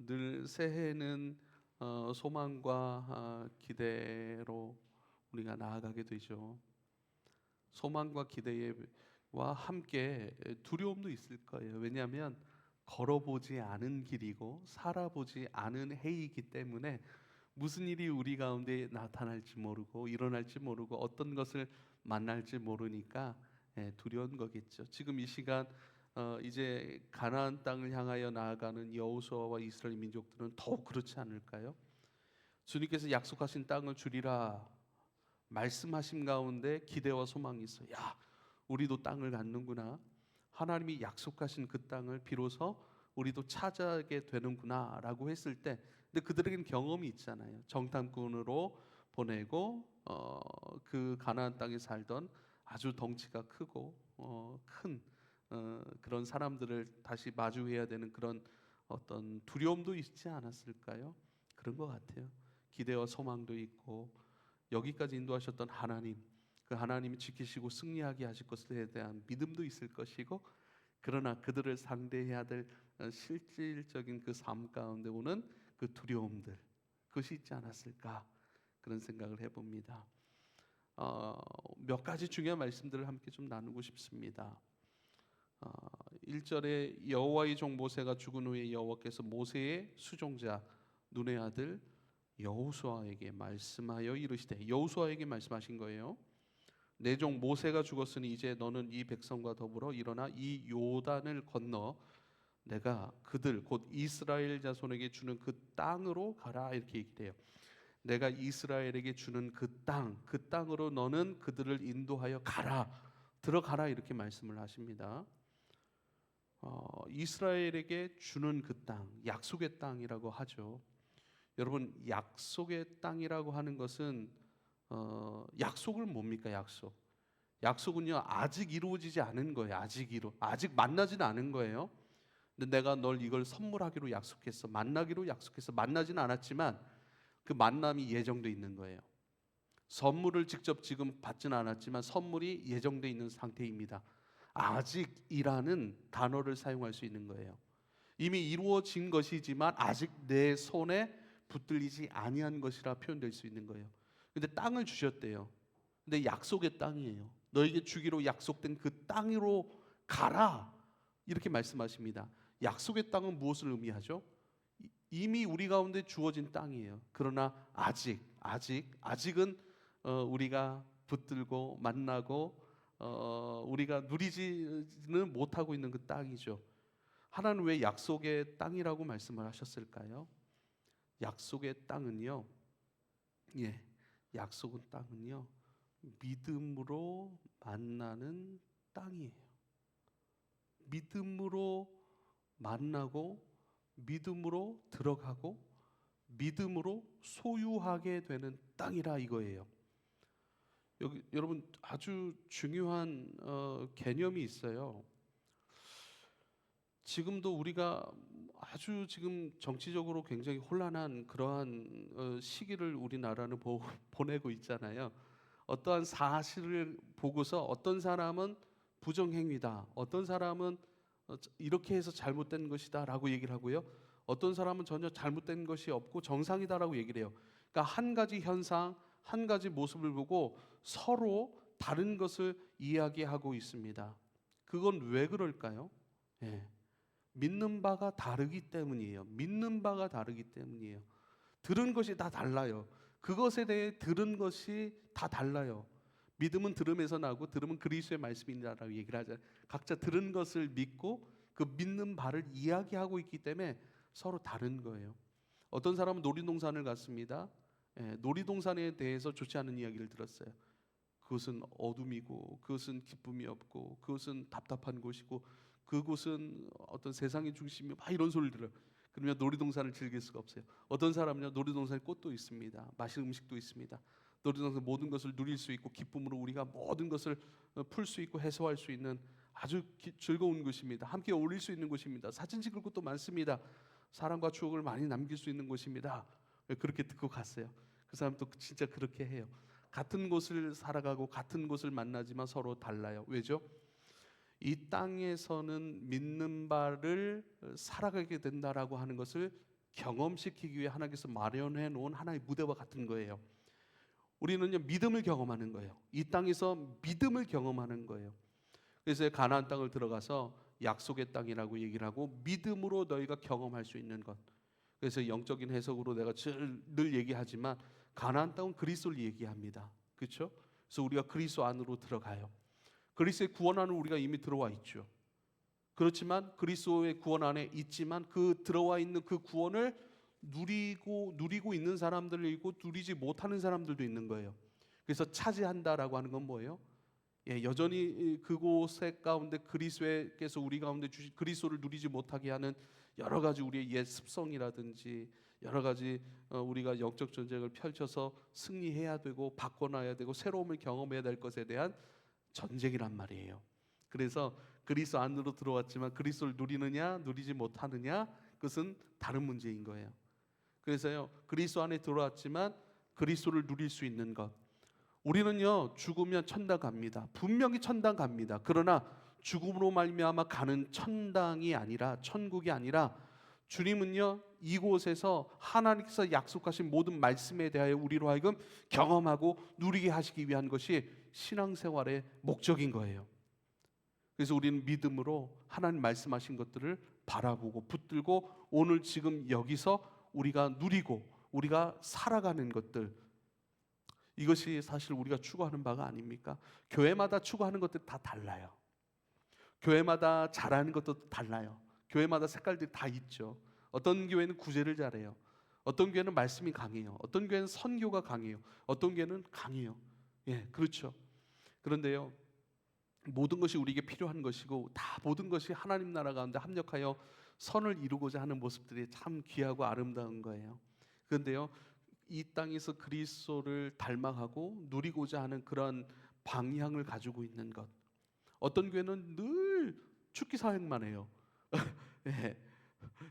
늘 새해는 소망과 기대로 우리가 나아가게 되죠. 소망과 기대와 함께 두려움도 있을 거예요. 왜냐하면 걸어보지 않은 길이고 살아보지 않은 해이기 때문에 무슨 일이 우리 가운데 나타날지 모르고 일어날지 모르고 어떤 것을 만날지 모르니까 두려운 거겠죠. 지금 이 시간 이제 가나안 땅을 향하여 나아가는 여호수아와 이스라엘 민족들은 더욱 그렇지 않을까요? 주님께서 약속하신 땅을 주리라 말씀하신 가운데 기대와 소망이 있어요. 야, 우리도 땅을 갖는구나. 하나님이 약속하신 그 땅을 비로소 우리도 차지하게 되는구나라고 했을 때, 근데 그들에게는 경험이 있잖아요. 정탐꾼으로 보내고 그 가나안 땅에 살던 아주 덩치가 크고 큰 그런 사람들을 다시 마주해야 되는 그런 어떤 두려움도 있지 않았을까요? 그런 것 같아요. 기대와 소망도 있고 여기까지 인도하셨던 하나님, 그 하나님이 지키시고 승리하게 하실 것에 대한 믿음도 있을 것이고, 그러나 그들을 상대해야 될 실질적인 그 삶 가운데 오는 그 두려움들, 그것이 있지 않았을까, 그런 생각을 해봅니다. 몇 가지 중요한 말씀들을 함께 좀 나누고 싶습니다. 1절에 여호와의 종 모세가 죽은 후에 여호와께서 모세의 수종자 눈의 아들 여호수아에게 말씀하여 이르시되, 여호수아에게 말씀하신 거예요. 내 종 모세가 죽었으니 이제 너는 이 백성과 더불어 일어나 이 요단을 건너 내가 그들 곧 이스라엘 자손에게 주는 그 땅으로 가라, 이렇게 얘기해요. 내가 이스라엘에게 주는 그 땅, 그 땅으로 너는 그들을 인도하여 가라, 들어가라, 이렇게 말씀을 하십니다. 이스라엘에게 주는 그 땅, 약속의 땅이라고 하죠. 여러분, 약속의 땅이라고 하는 것은 약속을 뭡니까? 약속은요, 아직 이루어지지 않은 거예요. 아직 만나지는 않은 거예요. 근데 내가 널 이걸 선물하기로 약속했어, 만나기로 약속했어. 만나지는 않았지만 그 만남이 예정돼 있는 거예요. 선물을 직접 지금 받지는 않았지만 선물이 예정돼 있는 상태입니다. 아직이라는 단어를 사용할 수 있는 거예요. 이미 이루어진 것이지만 아직 내 손에 붙들리지 아니한 것이라 표현될 수 있는 거예요. 근데 땅을 주셨대요. 근데 약속의 땅이에요. 너에게 주기로 약속된 그 땅으로 가라, 이렇게 말씀하십니다. 약속의 땅은 무엇을 의미하죠? 이미 우리 가운데 주어진 땅이에요. 그러나 아직은 우리가 붙들고 만나고 우리가 누리지는 못하고 있는 그 땅이죠. 하나는 왜 약속의 땅이라고 말씀을 하셨을까요? 약속의 땅은요, 약속의 땅은요, 믿음으로 만나는 땅이에요. 믿음으로 만나고, 믿음으로 들어가고, 믿음으로 소유하게 되는 땅이라 이거예요. 여러분, 아주 중요한 개념이 있어요. 지금도 우리가 아주 지금 정치적으로 굉장히 혼란한 그러한 시기를 우리나라는 보내고 있잖아요. 어떠한 사실을 보고서 어떤 사람은 부정행위다, 어떤 사람은 이렇게 해서 잘못된 것이다 라고 얘기를 하고요, 어떤 사람은 전혀 잘못된 것이 없고 정상이다 라고 얘기를 해요. 그러니까 한 가지 현상, 한 가지 모습을 보고 서로 다른 것을 이야기하고 있습니다. 그건 왜 그럴까요? 예. 믿는 바가 다르기 때문이에요. 믿는 바가 다르기 때문이에요. 들은 것이 다 달라요. 그것에 대해 들은 것이 다 달라요. 믿음은 들음에서 나고 들음은 그리스도의 말씀이라고 얘기를 하잖아요. 각자 들은 것을 믿고 그 믿는 바를 이야기하고 있기 때문에 서로 다른 거예요. 어떤 사람은 놀이동산을 갔습니다. 놀이동산에 대해서 좋지 않은 이야기를 들었어요. 그것은 어둠이고, 그것은 기쁨이 없고, 그것은 답답한 곳이고, 그곳은 어떤 세상의 중심이 막 이런 소리를 들어요. 그러면 놀이동산을 즐길 수가 없어요. 어떤 사람은요, 놀이동산에 꽃도 있습니다. 맛있는 음식도 있습니다. 놀이동산 모든 것을 누릴 수 있고 기쁨으로 우리가 모든 것을 풀 수 있고 해소할 수 있는 아주 즐거운 곳입니다. 함께 어울릴 수 있는 곳입니다. 사진 찍을 곳도 많습니다. 사랑과 추억을 많이 남길 수 있는 곳입니다. 그렇게 듣고 갔어요. 그 사람도 진짜 그렇게 해요. 같은 곳을 살아가고 같은 곳을 만나지만 서로 달라요. 왜죠? 이 땅에서는 믿는 바를 살아가게 된다라고 하는 것을 경험시키기 위해 하나님께서 마련해 놓은 하나의 무대와 같은 거예요. 우리는요 믿음을 경험하는 거예요. 이 땅에서 믿음을 경험하는 거예요. 그래서 가나안 땅을 들어가서 약속의 땅이라고 얘기를 하고 믿음으로 너희가 경험할 수 있는 것. 그래서 영적인 해석으로 내가 늘 얘기하지만 가나안 땅은 그리스도를 얘기합니다. 그렇죠? 그래서 우리가 그리스도 안으로 들어가요. 그리스도의 구원 안으로 우리가 이미 들어와 있죠. 그렇지만 그리스도의 구원 안에 있지만 그 들어와 있는 그 구원을 누리고 있는 사람들이 있고 누리지 못하는 사람들도 있는 거예요. 그래서 차지한다라고 하는 건 뭐예요? 여전히 그곳의 가운데 그리스도께서 우리 가운데 주신 그리스도를 누리지 못하게 하는 여러 가지 우리의 옛 습성이라든지 여러 가지 우리가 영적 전쟁을 펼쳐서 승리해야 되고 바꿔놔야 되고 새로움을 경험해야 될 것에 대한 전쟁이란 말이에요. 그래서 그리스도 안으로 들어왔지만 그리스도를 누리느냐 누리지 못하느냐 그것은 다른 문제인 거예요. 그래서요 그리스도 안에 들어왔지만 그리스도를 누릴 수 있는 것, 우리는요 죽으면 천당 갑니다. 분명히 천당 갑니다. 그러나 죽음으로 말미암아 가는 천당이 아니라 천국이 아니라 주님은요 이곳에서 하나님께서 약속하신 모든 말씀에 대하여 우리로 하여금 경험하고 누리게 하시기 위한 것이 신앙생활의 목적인 거예요. 그래서 우리는 믿음으로 하나님 말씀하신 것들을 바라보고 붙들고 오늘 지금 여기서 우리가 누리고 우리가 살아가는 것들, 이것이 사실 우리가 추구하는 바가 아닙니까? 교회마다 추구하는 것들이 다 달라요. 교회마다 잘하는 것도 달라요. 교회마다 색깔들이 다 있죠. 어떤 교회는 구제를 잘해요. 어떤 교회는 말씀이 강해요. 어떤 교회는 선교가 강해요. 어떤 교회는 강해요. 그렇죠. 그런데요 모든 것이 우리에게 필요한 것이고 다 모든 것이 하나님 나라 가운데 합력하여 선을 이루고자 하는 모습들이 참 귀하고 아름다운 거예요. 그런데요 이 땅에서 그리스도를 닮아가고 누리고자 하는 그런 방향을 가지고 있는 것, 어떤 교회는 늘 축기 사역만 해요.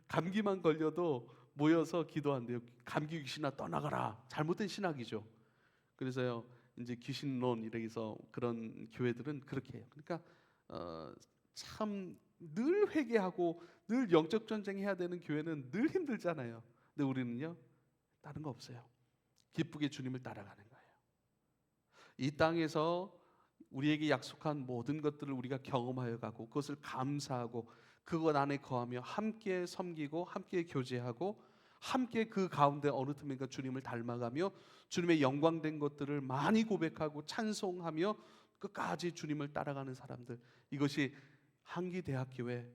감기만 걸려도 모여서 기도한대요. 감기 귀신아 떠나가라. 잘못된 신학이죠. 그래서요 이제 귀신론 이래서 그런 교회들은 그렇게 해요. 그러니까 참 늘 회개하고 늘 영적 전쟁해야 되는 교회는 늘 힘들잖아요. 근데 우리는요 다른 거 없어요. 기쁘게 주님을 따라가는 거예요. 이 땅에서 우리에게 약속한 모든 것들을 우리가 경험하여 가고 그것을 감사하고 그것 안에 거하며 함께 섬기고 함께 교제하고 함께 그 가운데 어느 틈인가 주님을 닮아가며 주님의 영광된 것들을 많이 고백하고 찬송하며 끝까지 주님을 따라가는 사람들, 이것이 한기대학교회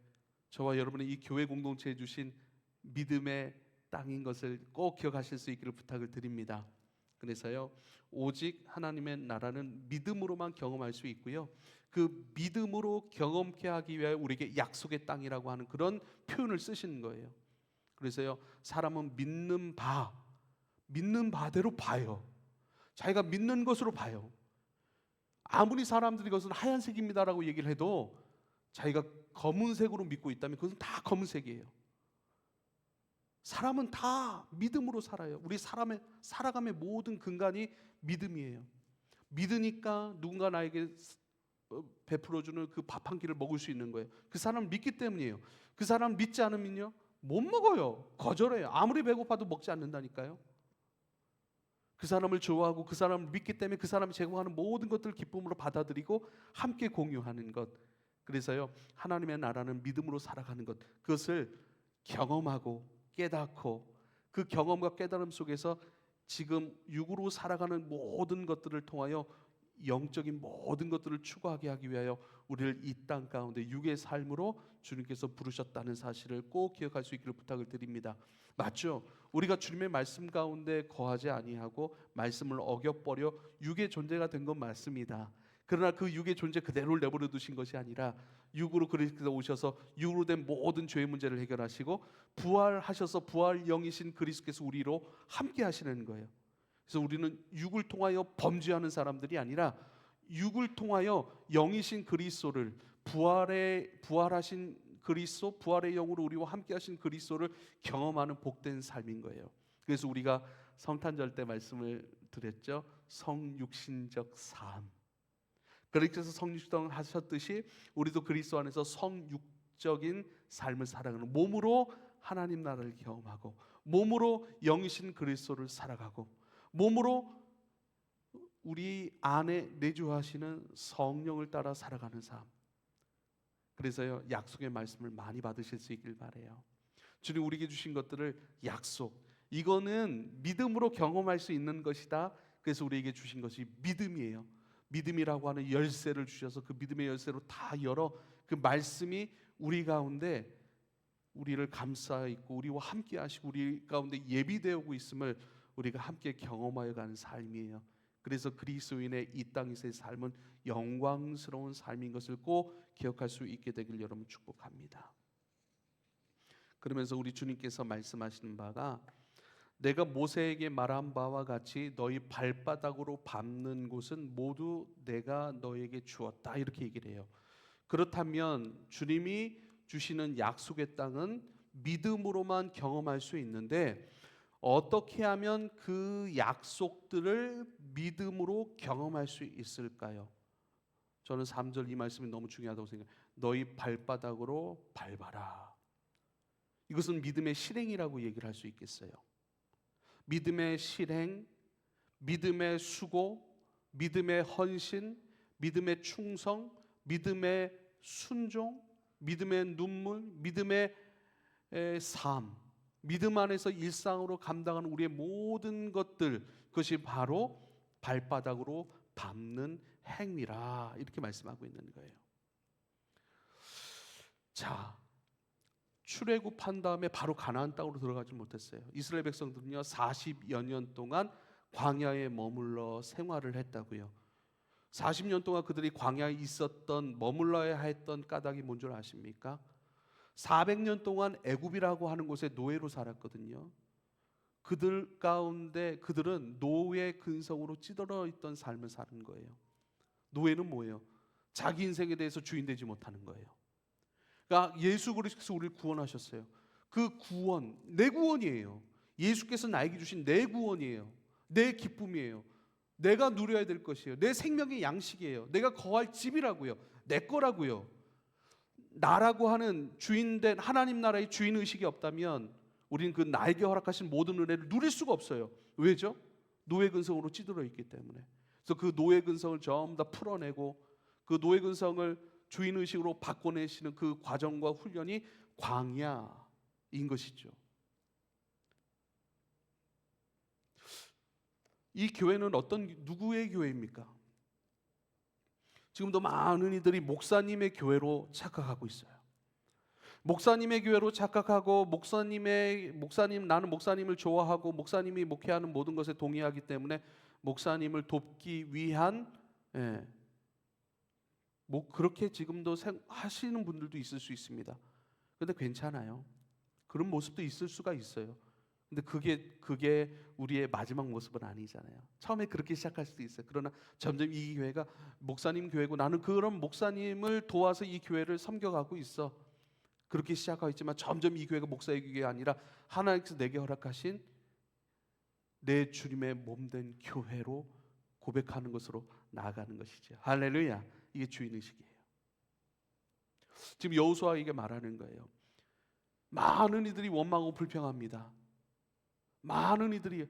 저와 여러분의 이 교회 공동체에 주신 믿음의 땅인 것을 꼭 기억하실 수 있기를 부탁을 드립니다. 그래서요 오직 하나님의 나라는 믿음으로만 경험할 수 있고요 그 믿음으로 경험케 하기 위하여 우리에게 약속의 땅이라고 하는 그런 표현을 쓰시는 거예요. 그래서요 사람은 믿는 바대로 봐요. 자기가 믿는 것으로 봐요. 아무리 사람들이 그것은 하얀색입니다라고 얘기를 해도 자기가 검은색으로 믿고 있다면 그것은 다 검은색이에요. 사람은 다 믿음으로 살아요. 우리 사람의 살아감의 모든 근간이 믿음이에요. 믿으니까 누군가 나에게 베풀어주는 그 밥 한 끼를 먹을 수 있는 거예요. 그 사람을 믿기 때문이에요. 그 사람 믿지 않으면요 못 먹어요. 거절해요. 아무리 배고파도 먹지 않는다니까요. 그 사람을 좋아하고 그 사람을 믿기 때문에 그 사람이 제공하는 모든 것들을 기쁨으로 받아들이고 함께 공유하는 것. 그래서요 하나님의 나라는 믿음으로 살아가는 것, 그것을 경험하고 깨닫고 그 경험과 깨달음 속에서 지금 육으로 살아가는 모든 것들을 통하여 영적인 모든 것들을 추구하게 하기 위하여 우리를 이 땅 가운데 육의 삶으로 주님께서 부르셨다는 사실을 꼭 기억할 수 있기를 부탁을 드립니다. 맞죠? 우리가 주님의 말씀 가운데 거하지 아니하고 말씀을 어겨버려 육의 존재가 된 건 맞습니다. 그러나 그 육의 존재 그대로를 내버려 두신 것이 아니라 육으로 그리스도께서 오셔서 육으로 된 모든 죄의 문제를 해결하시고 부활하셔서 부활 영이신 그리스도께서 우리로 함께 하시는 거예요. 그래서 우리는 육을 통하여 범죄하는 사람들이 아니라 육을 통하여 영이신 그리스도를 부활하신 그리스도, 부활의 영으로 우리와 함께 하신 그리스도를 경험하는 복된 삶인 거예요. 그래서 우리가 성탄절 때 말씀을 드렸죠. 성육신적 삶. 그리스도께서 성육신을 하셨듯이 우리도 그리스도 안에서 성육적인 삶을 살아가는, 몸으로 하나님 나라를 경험하고 몸으로 영이신 그리스도를 살아가고 몸으로 우리 안에 내주하시는 성령을 따라 살아가는 삶. 그래서요, 약속의 말씀을 많이 받으실 수 있길 바라요. 주님 우리에게 주신 것들을 약속, 이거는 믿음으로 경험할 수 있는 것이다. 그래서 우리에게 주신 것이 믿음이에요. 믿음이라고 하는 열쇠를 주셔서 그 믿음의 열쇠로 다 열어 그 말씀이 우리 가운데 우리를 감싸 있고 우리와 함께 하시고 우리 가운데 예비되어 오고 있음을 우리가 함께 경험하여 가는 삶이에요. 그래서 그리스도인의 이 땅에서의 삶은 영광스러운 삶인 것을 꼭 기억할 수 있게 되길 여러분 축복합니다. 그러면서 우리 주님께서 말씀하시는 바가 내가 모세에게 말한 바와 같이 너희 발바닥으로 밟는 곳은 모두 내가 너에게 주었다, 이렇게 얘기를 해요. 그렇다면 주님이 주시는 약속의 땅은 믿음으로만 경험할 수 있는데 어떻게 하면 그 약속들을 믿음으로 경험할 수 있을까요? 저는 3절 이 말씀이 너무 중요하다고 생각해요. 너희 발바닥으로 밟아라. 이것은 믿음의 실행이라고 얘기를 할 수 있겠어요. 믿음의 실행, 믿음의 수고, 믿음의 헌신, 믿음의 충성, 믿음의 순종, 믿음의 눈물, 믿음의 삶, 믿음 안에서 일상으로 감당하는 우리의 모든 것들, 그것이 바로 발바닥으로 밟는 행위라, 이렇게 말씀하고 있는 거예요. 자, 출애굽한 다음에 바로 가나안 땅으로 들어가지 못했어요. 이스라엘 백성들은요 40여 년 동안 광야에 머물러 생활을 했다고요. 40년 동안 그들이 광야에 있었던, 머물러야 했던 까닭이 뭔 줄 아십니까? 400년 동안 애굽이라고 하는 곳에 노예로 살았거든요. 그들 가운데 그들은 노예 근성으로 찌들어 있던 삶을 사는 거예요. 노예는 뭐예요? 자기 인생에 대해서 주인 되지 못하는 거예요. 그러니까 예수 그리스도께서 우리를 구원하셨어요. 그 구원, 내 구원이에요. 예수께서 나에게 주신 내 구원이에요. 내 기쁨이에요. 내가 누려야 될 것이에요. 내 생명의 양식이에요. 내가 거할 집이라고요. 내 거라고요. 나라고 하는 주인된 하나님 나라의 주인 의식이 없다면 우리는 그 나에게 허락하신 모든 은혜를 누릴 수가 없어요. 왜죠? 노예 근성으로 찌들어 있기 때문에. 그래서 그 노예 근성을 전부 다 풀어내고 그 노예 근성을 주인 의식으로 바꿔내시는 그 과정과 훈련이 광야인 것이죠. 이 교회는 누구의 교회입니까? 지금도 많은 이들이 목사님의 교회로 착각하고 있어요. 목사님의 교회로 착각하고 나는 목사님을 좋아하고 목사님이 목회하는 모든 것에 동의하기 때문에 목사님을 돕기 위한 그렇게 지금도 하시는 분들도 있을 수 있습니다. 그런데 괜찮아요. 그런 모습도 있을 수가 있어요. 근데 그게 우리의 마지막 모습은 아니잖아요. 처음에 그렇게 시작할 수도 있어요. 그러나 점점 이 교회가 목사님 교회고 나는 그런 목사님을 도와서 이 교회를 섬겨가고 있어. 그렇게 시작하고 있지만 점점 이 교회가 목사의 교회가 아니라 하나님께서 내게 허락하신 내 주님의 몸된 교회로 고백하는 것으로 나아가는 것이죠. 할렐루야. 이게 주인의식이에요. 지금 여호수아에게 말하는 거예요. 많은 이들이 원망하고 불평합니다. 많은 이들이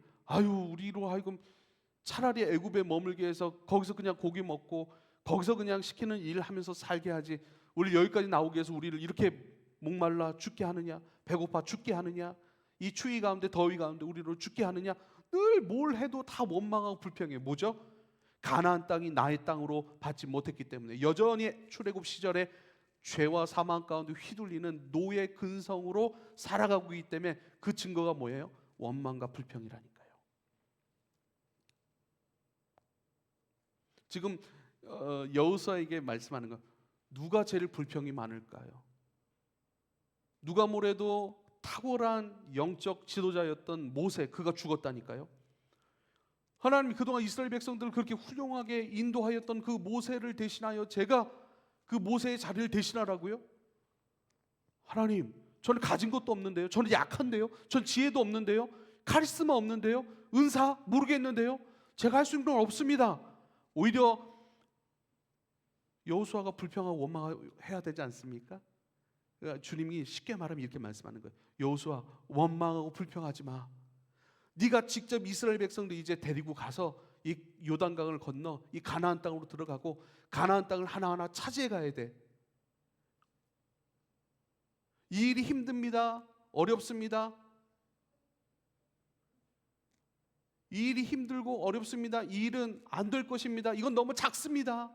우리로 하여금 차라리 애굽에 머물게 해서 거기서 그냥 고기 먹고 거기서 그냥 시키는 일 하면서 살게 하지, 우리 여기까지 나오게 해서 우리를 이렇게 목말라 죽게 하느냐, 배고파 죽게 하느냐, 이 추위 가운데 더위 가운데 우리를 죽게 하느냐, 늘 뭘 해도 다 원망하고 불평해. 뭐죠? 가나안 땅이 나의 땅으로 받지 못했기 때문에 여전히 출애굽 시절에 죄와 사망 가운데 휘둘리는 노예 근성으로 살아가고 있기 때문에 그 증거가 뭐예요? 원망과 불평이라니까요. 지금 여호수아에게 말씀하는 건 누가 제일 불평이 많을까요? 누가 뭐래도 탁월한 영적 지도자였던 모세, 그가 죽었다니까요. 하나님이 그동안 이스라엘 백성들을 그렇게 훌륭하게 인도하였던 그 모세를 대신하여 제가 그 모세의 자리를 대신하라고요? 하나님, 저는 가진 것도 없는데요. 저는 약한데요. 전 지혜도 없는데요. 카리스마 없는데요. 은사 모르겠는데요. 제가 할 수 있는 건 없습니다. 오히려 여호수아가 불평하고 원망해야 되지 않습니까? 그러니까 주님이 쉽게 말하면 이렇게 말씀하는 거예요. 여호수아, 원망하고 불평하지 마. 네가 직접 이스라엘 백성들 이제 데리고 가서 이 요단강을 건너 이 가나안 땅으로 들어가고 가나안 땅을 하나하나 차지해 가야 돼. 이 일이 힘듭니다. 어렵습니다. 이 일이 힘들고 어렵습니다. 이 일은 안 될 것입니다. 이건 너무 작습니다.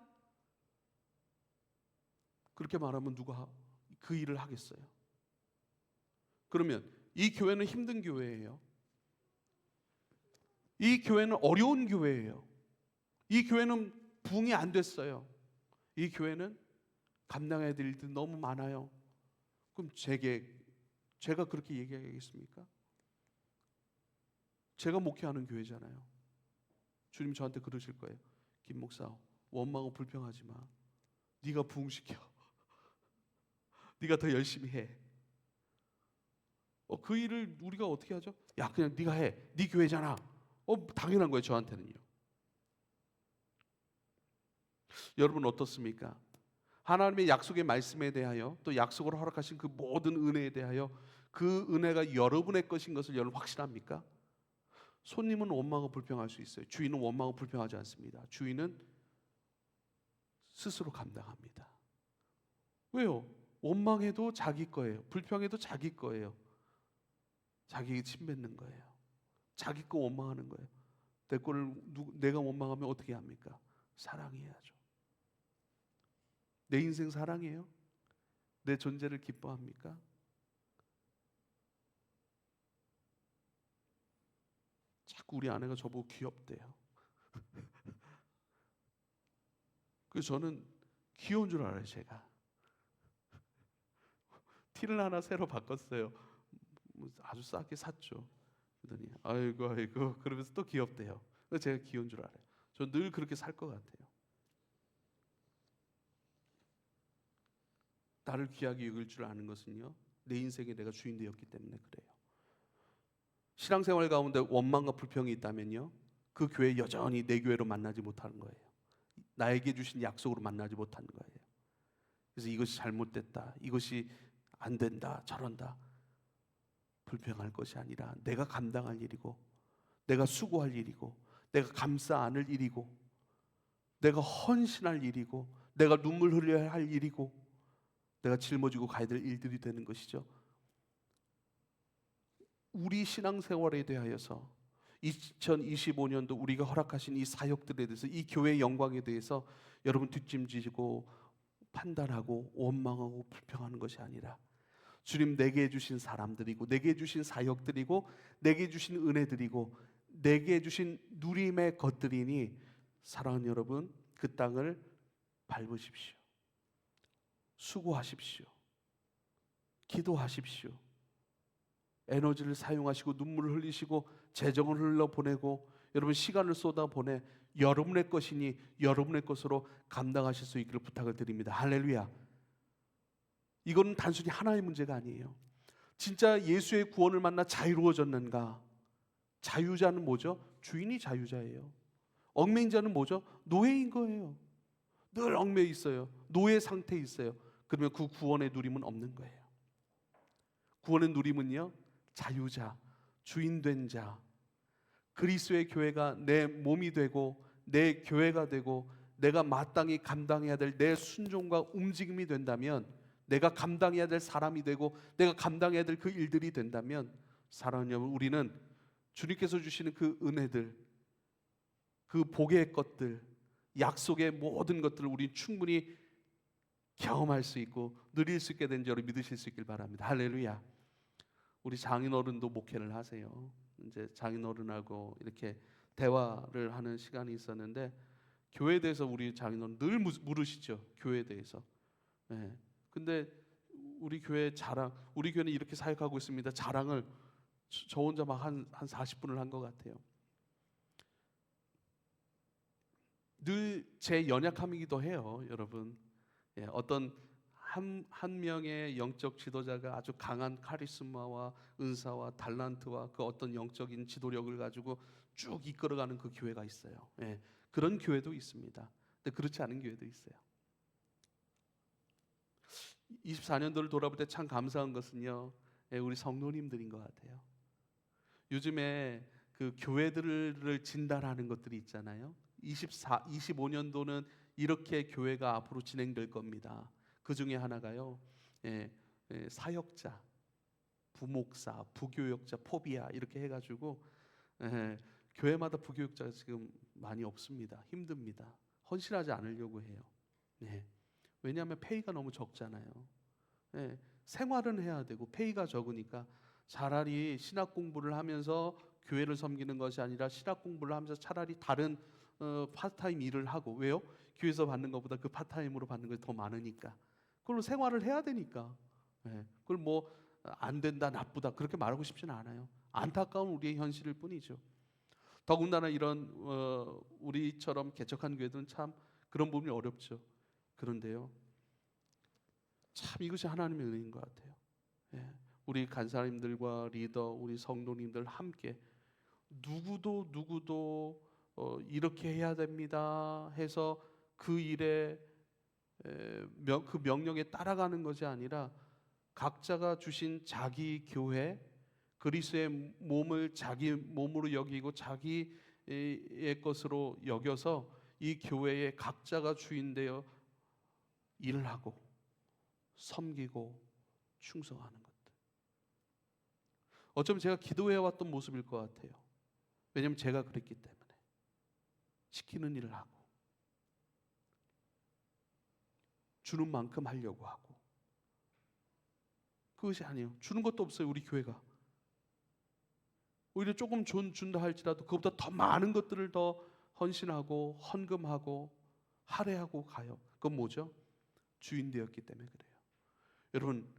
그렇게 말하면 누가 그 일을 하겠어요? 그러면 이 교회는 힘든 교회예요. 이 교회는 어려운 교회예요. 이 교회는 부흥이 안 됐어요. 이 교회는 감당해야 될 일들이 너무 많아요. 그럼 제가 그렇게 얘기하겠습니까? 제가 목회하는 교회잖아요. 주님 저한테 그러실 거예요. 김 목사, 원망하고 불평하지 마. 네가 부흥시켜. 네가 더 열심히 해. 그 일을 우리가 어떻게 하죠? 야, 그냥 네가 해. 네 교회잖아. 당연한 거예요, 저한테는요. 여러분 어떻습니까? 하나님의 약속의 말씀에 대하여 또 약속으로 허락하신 그 모든 은혜에 대하여 그 은혜가 여러분의 것인 것을 여러분 확신합니까? 손님은 원망하고 불평할 수 있어요. 주인은 원망하고 불평하지 않습니다. 주인은 스스로 감당합니다. 왜요? 원망해도 자기 거예요. 불평해도 자기 거예요. 자기에게 침뱉는 거예요. 자기 거 원망하는 거예요. 내 거를 내가 원망하면 어떻게 합니까? 사랑해야죠. 내 인생 사랑해요? 내 존재를 기뻐합니까? 자꾸 우리 아내가 저보고 귀엽대요. 그래서 저는 귀여운 줄 알아요, 제가. 티를 하나 새로 바꿨어요. 아주 싸게 샀죠. 그러더니 아이고 아이고 그러면서 또 귀엽대요. 그래서 제가 귀여운 줄 알아요. 저 늘 그렇게 살 것 같아요. 나를 귀하게 여길 줄 아는 것은요, 내 인생에 내가 주인 되었기 때문에 그래요. 신앙생활 가운데 원망과 불평이 있다면요, 그 교회 여전히 내 교회로 만나지 못하는 거예요. 나에게 주신 약속으로 만나지 못하는 거예요. 그래서 이것이 잘못됐다, 이것이 안 된다, 저런다 불평할 것이 아니라 내가 감당할 일이고, 내가 수고할 일이고, 내가 감싸 안을 일이고, 내가 헌신할 일이고, 내가 눈물 흘려야 할 일이고, 내가 짊어지고 가야 될 일들이 되는 것이죠. 우리 신앙생활에 대하여서 2025년도 우리가 허락하신 이 사역들에 대해서, 이 교회의 영광에 대해서 여러분 뒷짐지고 판단하고 원망하고 불평하는 것이 아니라, 주님 내게 주신 사람들이고, 내게 주신 사역들이고, 내게 주신 은혜들이고, 내게 주신 누림의 것들이니 사랑하는 여러분, 그 땅을 밟으십시오. 수고하십시오. 기도하십시오. 에너지를 사용하시고 눈물을 흘리시고 재정을 흘러보내고 여러분 시간을 쏟아보내 여러분의 것이니 여러분의 것으로 감당하실 수 있기를 부탁을 드립니다. 할렐루야. 이건 단순히 하나의 문제가 아니에요. 진짜 예수의 구원을 만나 자유로워졌는가? 자유자는 뭐죠? 주인이 자유자예요. 얽매인 자는 뭐죠? 노예인 거예요. 늘 얽매여 있어요. 노예 상태에 있어요. 그러면 그 구원의 누림은 없는 거예요. 구원의 누림은요, 자유자, 주인된 자, 그리스도의 교회가 내 몸이 되고 내 교회가 되고 내가 마땅히 감당해야 될 내 순종과 움직임이 된다면, 내가 감당해야 될 사람이 되고 내가 감당해야 될 그 일들이 된다면, 사랑하는 여러분, 우리는 주님께서 주시는 그 은혜들, 그 복의 것들, 약속의 모든 것들을 우리 충분히 경험할 수 있고 누릴 수 있게 된 줄을 믿으실 수 있길 바랍니다. 할렐루야. 우리 장인어른도 목회를 하세요. 이제 장인어른하고 이렇게 대화를 하는 시간이 있었는데, 교회에 대해서 우리 장인어른 늘 물으시죠. 교회에 대해서. 네. 근데 우리 교회 자랑, 우리 교회는 이렇게 사역하고 있습니다. 자랑을 저 혼자 막 한 40분을 한 것 같아요. 늘 제 연약함이기도 해요, 여러분. 예, 어떤 한 명의 영적 지도자가 아주 강한 카리스마와 은사와 달란트와 그 어떤 영적인 지도력을 가지고 쭉 이끌어가는 그 교회가 있어요. 예, 그런 교회도 있습니다. 근데 그렇지 않은 교회도 있어요. 24년도를 돌아볼 때 참 감사한 것은요, 우리 성도님들인 것 같아요. 요즘에 그 교회들을 진단하는 것들이 있잖아요. 25년도는 이렇게 교회가 앞으로 진행될 겁니다. 그 중에 하나가요, 사역자, 부목사, 부교역자, 포비아 이렇게 해가지고 교회마다 부교역자가 지금 많이 없습니다. 힘듭니다. 헌신하지 않으려고 해요. 왜냐하면 페이가 너무 적잖아요. 생활은 해야 되고 페이가 적으니까 차라리 신학 공부를 하면서 교회를 섬기는 것이 아니라 신학 공부를 하면서 차라리 다른 파트타임 일을 하고, 왜요? 교회에서 받는 것보다 그 파트타임으로 받는 것이 더 많으니까. 그걸로 생활을 해야 되니까. 그걸 뭐 안 된다, 나쁘다 그렇게 말하고 싶지는 않아요. 안타까운 우리의 현실일 뿐이죠. 더군다나 이런 우리처럼 개척한 교회들은 참 그런 부분이 어렵죠. 그런데요, 참 이것이 하나님의 은혜인 것 같아요. 우리 간사님들과 리더, 우리 성도님들 함께 누구도 이렇게 해야 됩니다 해서 그 일에 그 명령에 따라가는 것이 아니라 각자가 주신 자기 교회, 그리스도의 몸을 자기 몸으로 여기고 자기의 것으로 여겨서 이 교회에 각자가 주인되어 일을 하고 섬기고 충성하는 것들. 어쩌면 제가 기도해왔던 모습일 것 같아요. 왜냐하면 제가 그랬기 때문에. 시키는 일을 하고 주는 만큼 하려고 하고, 그것이 아니에요. 주는 것도 없어요. 우리 교회가 오히려 조금 준다 할지라도 그것보다 더 많은 것들을 더 헌신하고 헌금하고 할애하고 가요. 그건 뭐죠? 주인 되었기 때문에 그래요. 여러분,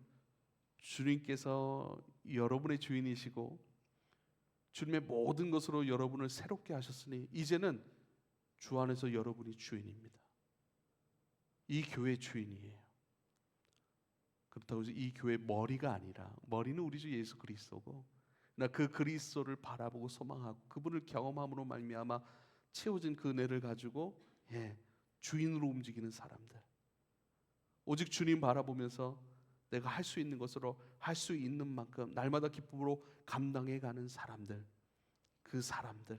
주님께서 여러분의 주인이시고 주님의 모든 것으로 여러분을 새롭게 하셨으니 이제는 주 안에서 여러분이 주인입니다. 이 교회의 주인이에요. 그렇다고 해서 이 교회의 머리가 아니라, 머리는 우리 주 예수 그리스도고, 나 그 그리스도를 바라보고 소망하고 그분을 경험함으로 말미암아 채워진 그 은혜를 가지고 주인으로 움직이는 사람들, 오직 주님 바라보면서 내가 할 수 있는 것으로 할 수 있는 만큼 날마다 기쁨으로 감당해 가는 사람들, 그 사람들,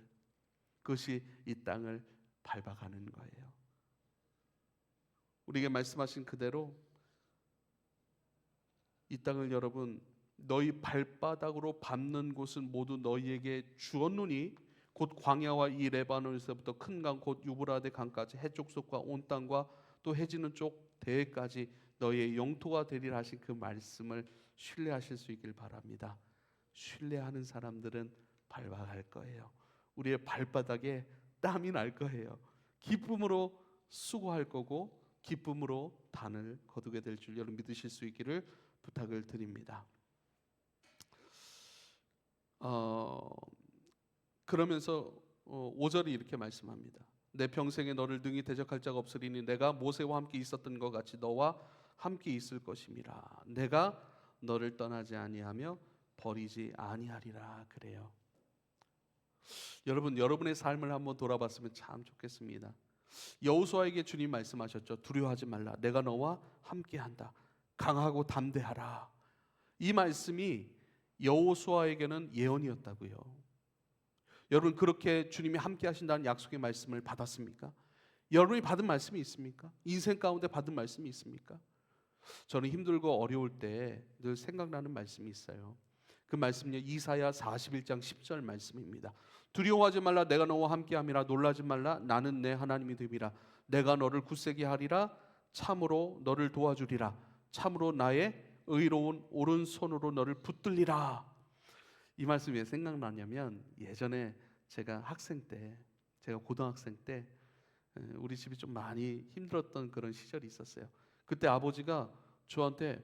그것이 이 땅을 밟아가는 거예요. 우리에게 말씀하신 그대로 이 땅을 여러분, 너희 발바닥으로 밟는 곳은 모두 너희에게 주었노니 곧 광야와 이 레바논에서부터 큰 강 곧 유브라데 강까지 해쪽 속과 온 땅과 또 해지는 쪽 대해까지 너희의 영토가 되리라 하신 그 말씀을 신뢰하실 수 있길 바랍니다. 신뢰하는 사람들은 밟아갈 거예요. 우리의 발바닥에 땀이 날 거예요. 기쁨으로 수고할 거고 기쁨으로 단을 거두게 될 줄 여러분 믿으실 수 있기를 부탁을 드립니다. 그러면서 5절이 이렇게 말씀합니다. 내 평생에 너를 능히 대적할 자가 없으리니 내가 모세와 함께 있었던 것 같이 너와 함께 있을 것임이라. 내가 너를 떠나지 아니하며 버리지 아니하리라. 그래요. 여러분, 여러분의 삶을 한번 돌아봤으면 참 좋겠습니다. 여호수아에게 주님 말씀하셨죠. 두려워하지 말라. 내가 너와 함께한다. 강하고 담대하라. 이 말씀이 여호수아에게는 예언이었다고요. 여러분, 그렇게 주님이 함께 하신다는 약속의 말씀을 받았습니까? 여러분이 받은 말씀이 있습니까? 인생 가운데 받은 말씀이 있습니까? 저는 힘들고 어려울 때 늘 생각나는 말씀이 있어요. 그 말씀은요, 이사야 41장 10절 말씀입니다. 두려워하지 말라. 내가 너와 함께함이라. 놀라지 말라. 나는 내 하나님이 됨이라. 내가 너를 굳세게 하리라. 참으로 너를 도와주리라. 참으로 나의 의로운 오른손으로 너를 붙들리라. 이 말씀이 왜 생각나냐면, 예전에 제가 학생 때, 제가 고등학생 때 우리 집이 좀 많이 힘들었던 그런 시절이 있었어요. 그때 아버지가 저한테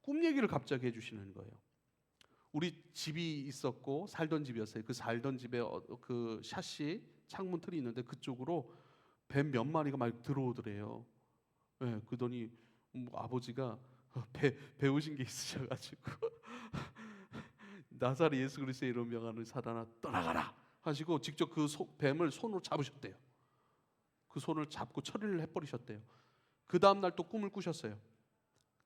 꿈 얘기를 갑자기 해주시는 거예요. 우리 집이 있었고 살던 집이었어요. 그 살던 집에 그 샤시 창문 틀이 있는데 그쪽으로 뱀 몇 마리가 막 들어오더래요. 그러더니 아버지가 배우신 게 있으셔가지고 나사렛 예수 그리스도의 이름 명하는 사단아 떠나가라 하시고 직접 그 뱀을 손으로 잡으셨대요. 그 손을 잡고 처리를 해버리셨대요. 그 다음날 또 꿈을 꾸셨어요.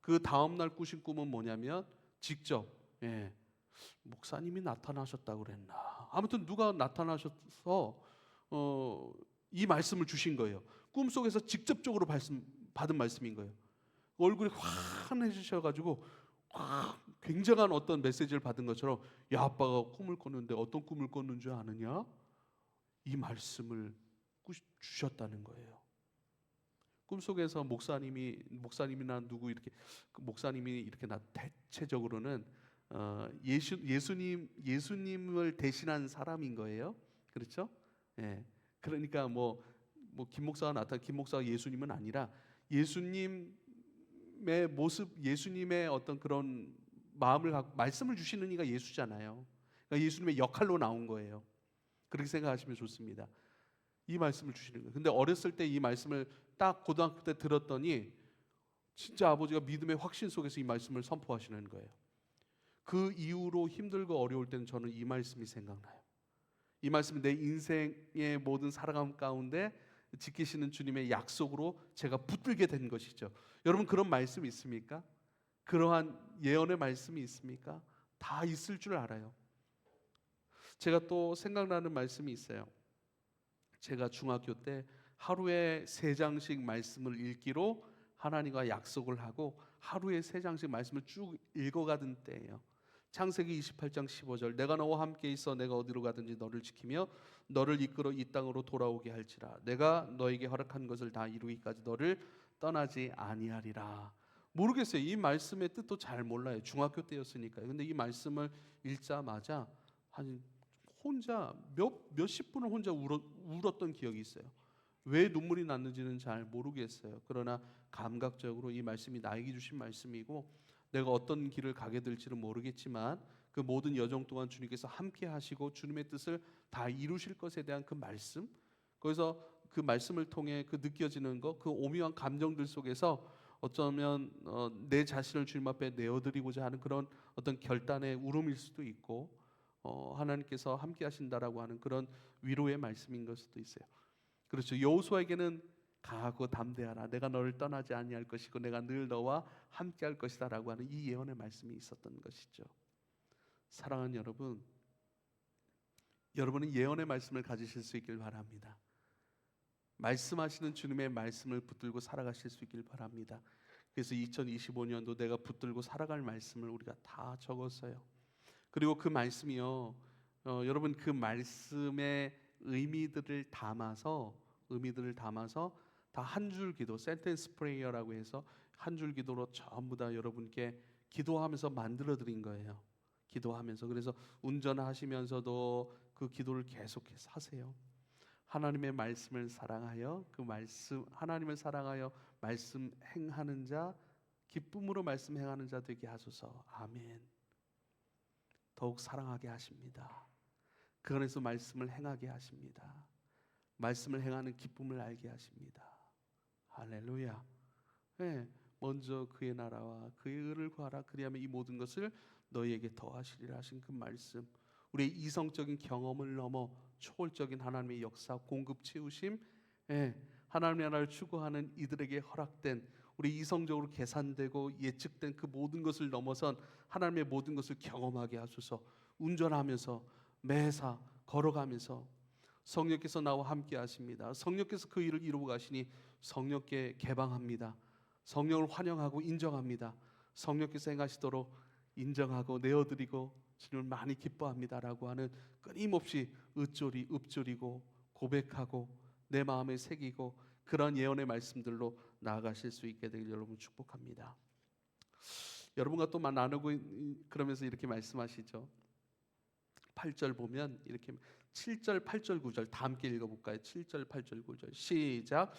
그 다음 날 꾸신 꿈은 뭐냐면 직접 예, 목사님이 나타나셨다고 그랬나. 아무튼 누가 나타나셔서 이 말씀을 주신 거예요. 꿈속에서 직접적으로 받은 말씀인 거예요. 얼굴이 환해지셔가지고 굉장한 어떤 메시지를 받은 것처럼, 야, 아빠가 꿈을 꿨는데 어떤 꿈을 꿨는 줄 아느냐? 이 말씀을 주셨다는 거예요. 꿈속에서 목사님이나 누구 이렇게 그 목사님이 이렇게 대체적으로는 예수님을 대신한 사람인 거예요. 그렇죠? 예. 그러니까 김 목사가 김 목사가 예수님은 아니라 예수님의 모습, 예수님의 어떤 그런 마음을 갖고 말씀을 주시는 이가 예수잖아요. 그러니까 예수님의 역할로 나온 거예요. 그렇게 생각하시면 좋습니다. 이 말씀을 주시는 거예요. 근데 어렸을 때 이 말씀을 딱 고등학교 때 들었더니 진짜 아버지가 믿음의 확신 속에서 이 말씀을 선포하시는 거예요. 그 이후로 힘들고 어려울 때는 저는 이 말씀이 생각나요. 이 말씀이 내 인생의 모든 살아감 가운데 지키시는 주님의 약속으로 제가 붙들게 된 것이죠. 여러분, 그런 말씀이 있습니까? 그러한 예언의 말씀이 있습니까? 다 있을 줄 알아요. 제가 또 생각나는 말씀이 있어요. 제가 중학교 때 하루에 3장씩 말씀을 읽기로 하나님과 약속을 하고 하루에 3장씩 말씀을 쭉 읽어가던 때예요. 창세기 28장 15절, 내가 너와 함께 있어 내가 어디로 가든지 너를 지키며 너를 이끌어 이 땅으로 돌아오게 할지라. 내가 너에게 허락한 것을 다 이루기까지 너를 떠나지 아니하리라. 모르겠어요. 이 말씀의 뜻도 잘 몰라요. 중학교 때였으니까요. 근데 이 말씀을 읽자마자 한 혼자 몇십 분을 혼자 울었던 기억이 있어요. 왜 눈물이 났는지는 잘 모르겠어요. 그러나 감각적으로 이 말씀이 나에게 주신 말씀이고 내가 어떤 길을 가게 될지는 모르겠지만 그 모든 여정 동안 주님께서 함께 하시고 주님의 뜻을 다 이루실 것에 대한 그 말씀, 거기서 그 말씀을 통해 그 느껴지는 것, 그 오묘한 감정들 속에서 어쩌면 내 자신을 주님 앞에 내어드리고자 하는 그런 어떤 결단의 울음일 수도 있고 하나님께서 함께 하신다라고 하는 그런 위로의 말씀인 걸 수도 있어요. 그렇죠. 여호수아에게는 강하고 담대하라, 내가 너를 떠나지 아니할 것이고 내가 늘 너와 함께할 것이다라고 하는 이 예언의 말씀이 있었던 것이죠. 사랑하는 여러분, 여러분은 예언의 말씀을 가지실 수 있길 바랍니다. 말씀하시는 주님의 말씀을 붙들고 살아가실 수 있길 바랍니다. 그래서 2025년도 내가 붙들고 살아갈 말씀을 우리가 다 적었어요. 그리고 그 말씀이요, 여러분 그 말씀의 의미들을 담아서 다 한 줄 기도, 센텐스 프레이어라고 해서 한 줄 기도로 전부 다 여러분께 기도하면서 만들어 드린 거예요. 기도하면서. 그래서 운전하시면서도 그 기도를 계속해서 하세요. 하나님의 말씀을 사랑하여 하나님을 사랑하여 말씀 행하는 자, 기쁨으로 말씀 행하는 자 되게 하소서. 아멘. 더욱 사랑하게 하십니다. 그 안에서 말씀을 행하게 하십니다. 말씀을 행하는 기쁨을 알게 하십니다. 할렐루야. 네, 먼저 그의 나라와 그의 의를 구하라. 그리하면 이 모든 것을 너희에게 더하시리라 하신 그 말씀, 우리의 이성적인 경험을 넘어 초월적인 하나님의 역사, 공급, 채우심, 하나님의 나라를 추구하는 이들에게 허락된, 우리 이성적으로 계산되고 예측된 그 모든 것을 넘어선 하나님의 모든 것을 경험하게 하소서. 운전하면서, 매사 걸어가면서 성령께서 나와 함께 하십니다. 성령께서 그 일을 이루고 가시니 성령께 개방합니다. 성령을 환영하고 인정합니다. 성령께서 행하시도록 인정하고 내어드리고 주님을 많이 기뻐합니다라고 하는 끊임없이 읊조리고 고백하고 내 마음에 새기고 그런 예언의 말씀들로 나아가실 수 있게 되길 여러분 축복합니다. 여러분과 또 나누고 그러면서 이렇게 말씀하시죠. 8절 보면 이렇게 7절, 8절, 9절 다 함께 읽어볼까요? 7절, 8절, 9절 시작.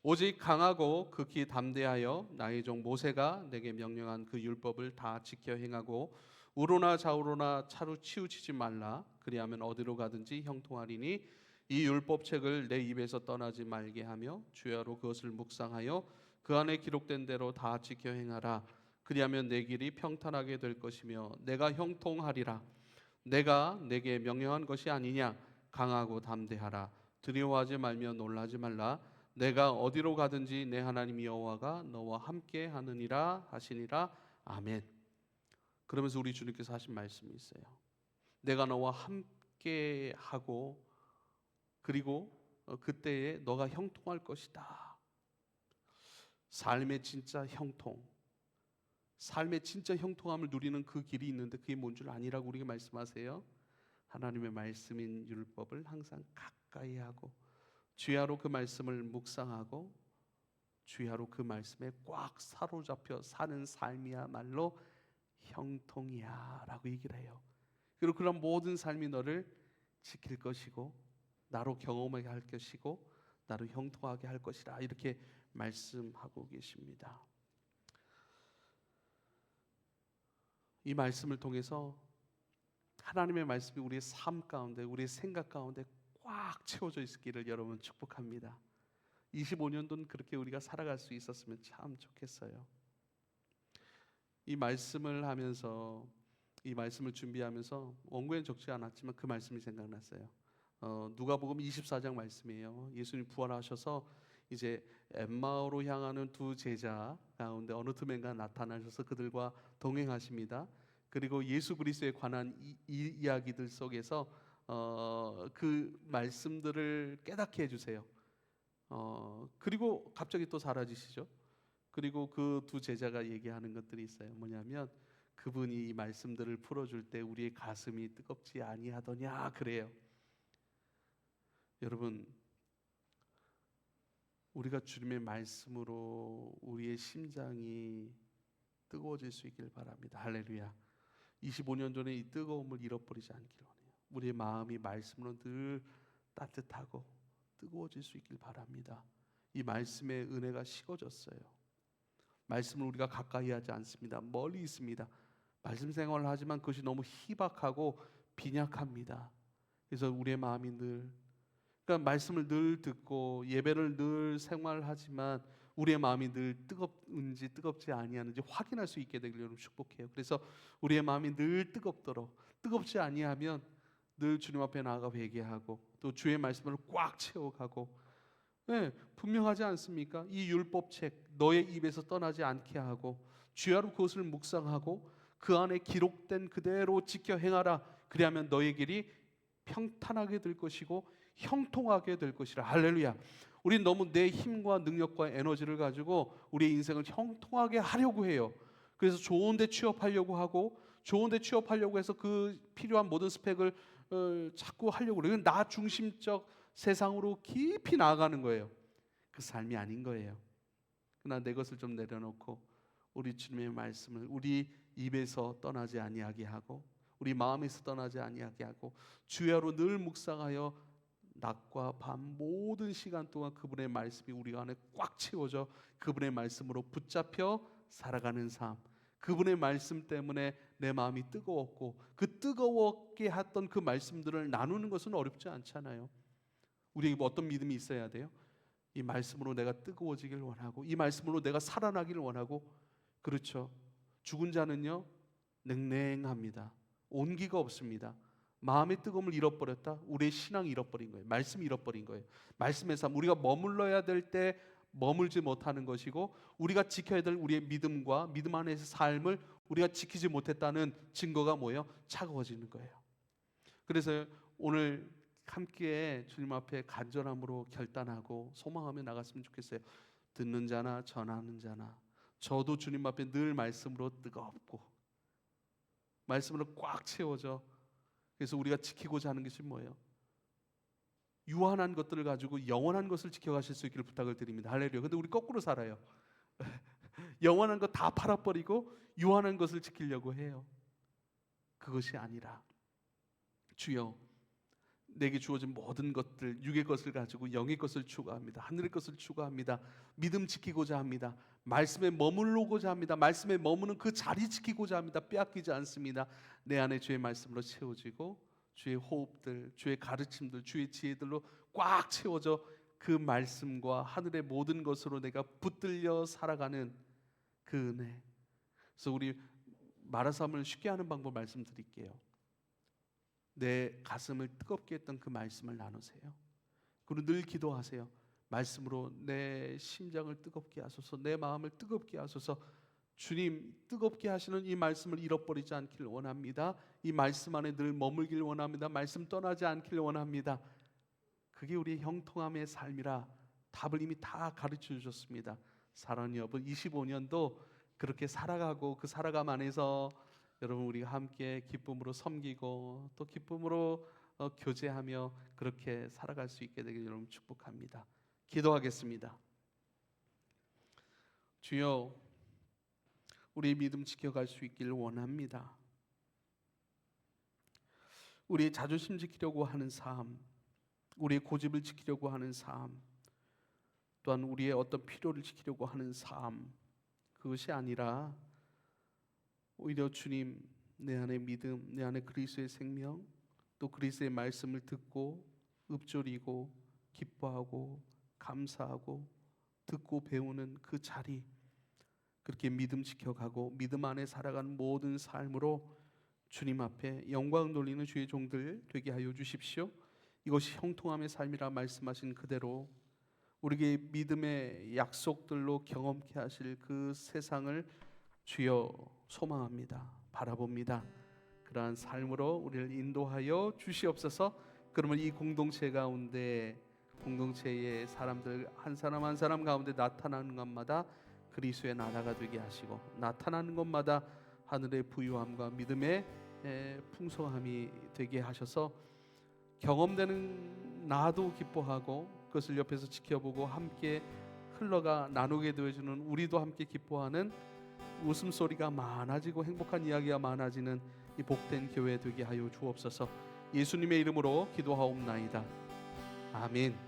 오직 강하고 극히 담대하여 나의 종 모세가 내게 명령한 그 율법을 다 지켜 행하고 우로나 좌우로나 차로 치우치지 말라. 그리하면 어디로 가든지 형통하리니 이 율법책을 내 입에서 떠나지 말게 하며 주야로 그것을 묵상하여 그 안에 기록된 대로 다 지켜 행하라. 그리하면 내 길이 평탄하게 될 것이며 내가 형통하리라. 내가 내게 명령한 것이 아니냐. 강하고 담대하라. 두려워하지 말며 놀라지 말라. 내가 어디로 가든지 내 하나님 여호와가 너와 함께 하느니라 하시니라. 아멘. 그러면서 우리 주님께서 하신 말씀이 있어요. 내가 너와 함께 하고 그리고 그때에 너가 형통할 것이다. 삶의 진짜 형통, 삶의 진짜 형통함을 누리는 그 길이 있는데 그게 뭔 줄 아니라고 우리에게 말씀하세요. 하나님의 말씀인 율법을 항상 가까이 하고 주야로 그 말씀을 묵상하고 주야로 그 말씀에 꽉 사로잡혀 사는 삶이야말로 형통이야 라고 얘기를 해요. 그리고 그런 모든 삶이 너를 지킬 것이고 나로 경험하게 할 것이고 나로 형통하게 할 것이라 이렇게 말씀하고 계십니다. 이 말씀을 통해서 하나님의 말씀이 우리의 삶 가운데 우리의 생각 가운데 꽉 채워져 있기를 여러분 축복합니다. 25년도는 그렇게 우리가 살아갈 수 있었으면 참 좋겠어요. 이 말씀을 하면서 이 말씀을 준비하면서 원고엔 적지 않았지만 그 말씀이 생각났어요. 누가복음 24장 말씀이에요. 예수님 부활하셔서 이제 엠마오로 향하는 두 제자 가운데 어느 틈엔가 나타나셔서 그들과 동행하십니다. 그리고 예수 그리스도에 관한 이야기들 속에서 그 말씀들을 깨닫게 해주세요. 그리고 갑자기 또 사라지시죠. 그리고 그 두 제자가 얘기하는 것들이 있어요. 뭐냐면 그분이 이 말씀들을 풀어줄 때 우리의 가슴이 뜨겁지 아니하더냐 그래요. 여러분, 우리가 주님의 말씀으로 우리의 심장이 뜨거워질 수 있길 바랍니다. 할렐루야. 25년 전에 이 뜨거움을 잃어버리지 않기를 원해요. 우리의 마음이 말씀으로 늘 따뜻하고 뜨거워질 수 있길 바랍니다. 이 말씀의 은혜가 식어졌어요. 말씀을 우리가 가까이 하지 않습니다. 멀리 있습니다. 말씀 생활을 하지만 그것이 너무 희박하고 빈약합니다. 그래서 우리의 마음이 늘 그러니까 말씀을 늘 듣고 예배를 늘 생활하지만 우리의 마음이 늘 뜨겁은지 뜨겁지 아니하는지 확인할 수 있게 되길 여러분 축복해요. 그래서 우리의 마음이 늘 뜨겁도록 뜨겁지 아니하면 늘 주님 앞에 나아가 회개하고 또 주의 말씀을 꽉 채워가고 네, 분명하지 않습니까? 이 율법책 너의 입에서 떠나지 않게 하고 주야로 그것을 묵상하고 그 안에 기록된 그대로 지켜 행하라. 그리하면 너의 길이 평탄하게 될 것이고 형통하게 될 것이라. 할렐루야. 우린 너무 내 힘과 능력과 에너지를 가지고 우리의 인생을 형통하게 하려고 해요. 그래서 좋은 데 취업하려고 하고 좋은 데 취업하려고 해서 그 필요한 모든 스펙을 자꾸 하려고 그래요. 나 중심적 세상으로 깊이 나아가는 거예요. 그 삶이 아닌 거예요. 그러나 내 것을 좀 내려놓고 우리 주님의 말씀을 우리 입에서 떠나지 아니하게 하고 우리 마음에서 떠나지 아니하게 하고 주야로 늘 묵상하여 낮과 밤 모든 시간 동안 그분의 말씀이 우리 안에 꽉 채워져 그분의 말씀으로 붙잡혀 살아가는 삶. 그분의 말씀 때문에 내 마음이 뜨거웠고 그 뜨거웠게 했던 그 말씀들을 나누는 것은 어렵지 않잖아요. 우리에게 뭐 어떤 믿음이 있어야 돼요? 이 말씀으로 내가 뜨거워지길 원하고 이 말씀으로 내가 살아나기를 원하고 그렇죠. 죽은 자는요 냉랭합니다. 온기가 없습니다. 마음의 뜨거움을 잃어버렸다. 우리의 신앙이 잃어버린 거예요. 말씀이 잃어버린 거예요. 말씀의 삶 우리가 머물러야 될 때 머물지 못하는 것이고 우리가 지켜야 될 우리의 믿음과 믿음 안에서 삶을 우리가 지키지 못했다는 증거가 뭐예요? 차가워지는 거예요. 그래서 오늘 함께 주님 앞에 간절함으로 결단하고 소망하며 나갔으면 좋겠어요. 듣는 자나 전하는 자나 저도 주님 앞에 늘 말씀으로 뜨겁고 말씀으로 꽉 채워져 그래서 우리가 지키고자 하는 것이 뭐예요? 유한한 것들을 가지고 영원한 것을 지켜가실 수 있기를 부탁을 드립니다. 할렐루야. 근데 우리 거꾸로 살아요. 영원한 것 다 팔아버리고 유한한 것을 지키려고 해요. 그것이 아니라 주여 내게 주어진 모든 것들 육의 것을 가지고 영의 것을 추구합니다. 하늘의 것을 추구합니다. 믿음 지키고자 합니다. 말씀에 머물러고자 합니다. 말씀에 머무는 그 자리 지키고자 합니다. 빼앗기지 않습니다. 내 안에 주의 말씀으로 채워지고 주의 호흡들, 주의 가르침들, 주의 지혜들로 꽉 채워져 그 말씀과 하늘의 모든 것으로 내가 붙들려 살아가는 그 은혜. 그래서 우리 마라삼을 쉽게 하는 방법 말씀드릴게요. 내 가슴을 뜨겁게 했던 그 말씀을 나누세요. 그리고 늘 기도하세요. 말씀으로 내 심장을 뜨겁게 하소서, 내 마음을 뜨겁게 하소서. 주님, 뜨겁게 하시는 이 말씀을 잃어버리지 않길 원합니다. 이 말씀 안에 늘 머물길 원합니다. 말씀 떠나지 않길 원합니다. 그게 우리의 형통함의 삶이라 답을 이미 다 가르쳐 주셨습니다. 사랑하는 여러분, 25년도 그렇게 살아가고 그 살아감 안에서 여러분 우리가 함께 기쁨으로 섬기고 또 기쁨으로 교제하며 그렇게 살아갈 수 있게 되길 여러분 축복합니다. 기도하겠습니다. 주여, 우리의 믿음 지켜갈 수 있기를 원합니다. 우리의 자존심 지키려고 하는 삶, 우리의 고집을 지키려고 하는 삶, 또한 우리의 어떤 필요를 지키려고 하는 삶, 그것이 아니라 오히려 주님, 내 안에 믿음, 내 안에 그리스도의 생명, 또 그리스도의 말씀을 듣고 읊조리고 기뻐하고 감사하고 듣고 배우는 그 자리, 그렇게 믿음 지켜가고 믿음 안에 살아가는 모든 삶으로 주님 앞에 영광 돌리는 주의 종들 되게 하여 주십시오. 이것이 형통함의 삶이라 말씀하신 그대로 우리에게 믿음의 약속들로 경험케 하실 그 세상을 주여 소망합니다. 바라봅니다. 그러한 삶으로 우리를 인도하여 주시옵소서. 그러면 이 공동체 가운데, 공동체의 사람들 한 사람 한 사람 가운데 나타나는 것마다 그리스도의 나라가 되게 하시고, 나타나는 것마다 하늘의 부유함과 믿음의 풍성함이 되게 하셔서 경험되는 나도 기뻐하고 그것을 옆에서 지켜보고 함께 흘러가 나누게 되어주는 우리도 함께 기뻐하는 웃음소리가 많아지고 행복한 이야기가 많아지는 이 복된 교회 되게 하여 주옵소서. 예수님의 이름으로 기도하옵나이다. 아멘.